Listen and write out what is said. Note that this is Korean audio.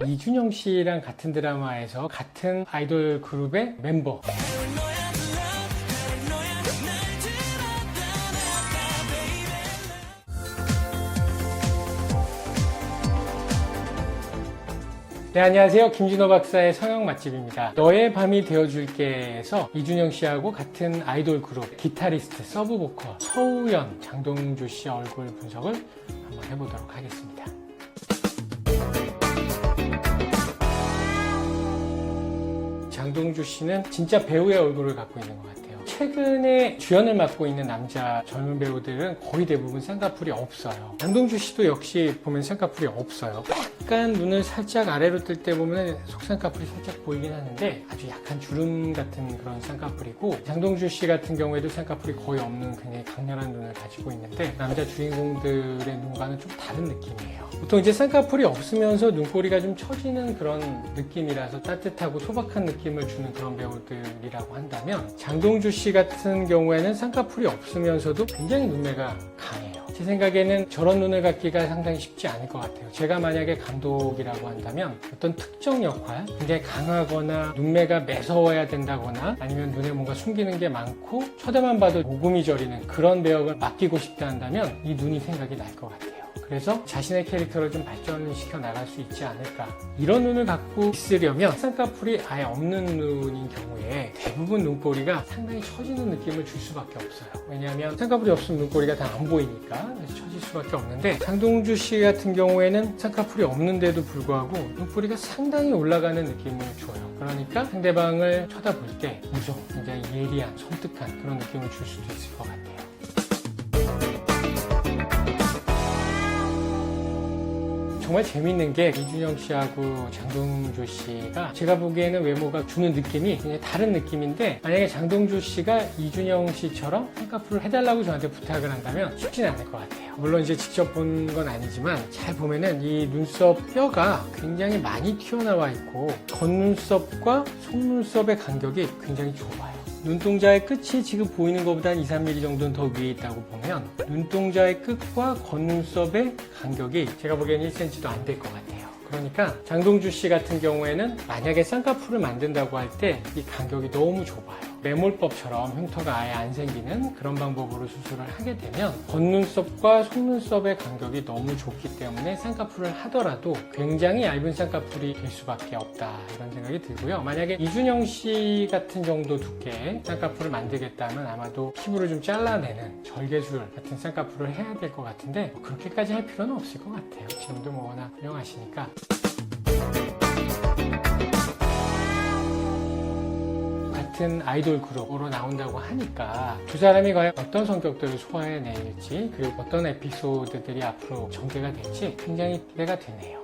이준영 씨랑 같은 드라마에서 같은 아이돌 그룹의 멤버. 네, 안녕하세요. 김진호 박사의 서영 맛집입니다. 너의 밤이 되어줄게에서 이준영 씨하고 같은 아이돌 그룹 기타리스트, 서브보컬 서우연, 장동주 씨 얼굴 분석을 한번 해보도록 하겠습니다. 장동주 씨는 진짜 배우의 얼굴을 갖고 있는 것 같아요. 최근에 주연을 맡고 있는 남자 젊은 배우들은 거의 대부분 쌍꺼풀이 없어요. 장동주 씨도 역시 보면 쌍꺼풀이 없어요. 약간 눈을 살짝 아래로 뜰 때 보면 속쌍꺼풀이 살짝 보이긴 하는데 아주 약한 주름 같은 그런 쌍꺼풀이고, 장동주 씨 같은 경우에도 쌍꺼풀이 거의 없는 굉장히 강렬한 눈을 가지고 있는데 남자 주인공들의 눈과는 좀 다른 느낌이에요. 보통 이제 쌍꺼풀이 없으면서 눈꼬리가 좀 처지는 그런 느낌이라서 따뜻하고 소박한 느낌을 주는 그런 배우들이라고 한다면, 장동주 씨 같은 경우에는 쌍꺼풀이 없으면서도 굉장히 눈매가 강해요. 제 생각에는 저런 눈을 갖기가 상당히 쉽지 않을 것 같아요. 제가 만약에 감독이라고 한다면 어떤 특정 역할, 굉장히 강하거나 눈매가 매서워야 된다거나 아니면 눈에 뭔가 숨기는 게 많고 쳐다만 봐도 오금이 저리는 그런 배역을 맡기고 싶다 한다면 이 눈이 생각이 날 것 같아요. 그래서 자신의 캐릭터를 좀 발전시켜 나갈 수 있지 않을까. 이런 눈을 갖고 있으려면 쌍꺼풀이 아예 없는 눈인 경우에 대부분 눈꼬리가 상당히 처지는 느낌을 줄 수밖에 없어요. 왜냐하면 쌍꺼풀이 없으면 눈꼬리가 다 안 보이니까 그래서 처질 수밖에 없는데, 장동주 씨 같은 경우에는 쌍꺼풀이 없는데도 불구하고 눈꼬리가 상당히 올라가는 느낌을 줘요. 그러니까 상대방을 쳐다볼 때 무서운, 굉장히 예리한, 섬뜩한 그런 느낌을 줄 수도 있을 것 같아요. 정말 재밌는 게 이준영 씨하고 장동주 씨가 제가 보기에는 외모가 주는 느낌이 굉장히 다른 느낌인데, 만약에 장동주 씨가 이준영 씨처럼 쌍꺼풀을 해달라고 저한테 부탁을 한다면 쉽지는 않을 것 같아요. 물론 이제 직접 본 건 아니지만 잘 보면은 이 눈썹 뼈가 굉장히 많이 튀어나와 있고 겉눈썹과 속눈썹의 간격이 굉장히 좁아요. 눈동자의 끝이 지금 보이는 것보다 한 2-3mm 정도는 더 위에 있다고 보면 눈동자의 끝과 겉눈썹의 간격이 제가 보기에는 1cm도 안 될 것 같아요. 그러니까 장동주 씨 같은 경우에는 만약에 쌍꺼풀을 만든다고 할 때 이 간격이 너무 좁아요. 매몰법처럼 흉터가 아예 안 생기는 그런 방법으로 수술을 하게 되면 겉눈썹과 속눈썹의 간격이 너무 좁기 때문에 쌍꺼풀을 하더라도 굉장히 얇은 쌍꺼풀이 될 수밖에 없다, 이런 생각이 들고요. 만약에 이준영 씨 같은 정도 두께의 쌍꺼풀을 만들겠다면 아마도 피부를 좀 잘라내는 절개술 같은 쌍꺼풀을 해야 될 것 같은데 그렇게까지 할 필요는 없을 것 같아요. 지금도 뭐 워낙 훌륭하시니까. 같은 아이돌 그룹으로 나온다고 하니까 두 사람이 과연 어떤 성격들을 소화해낼지, 그리고 어떤 에피소드들이 앞으로 전개가 될지 굉장히 기대가 되네요.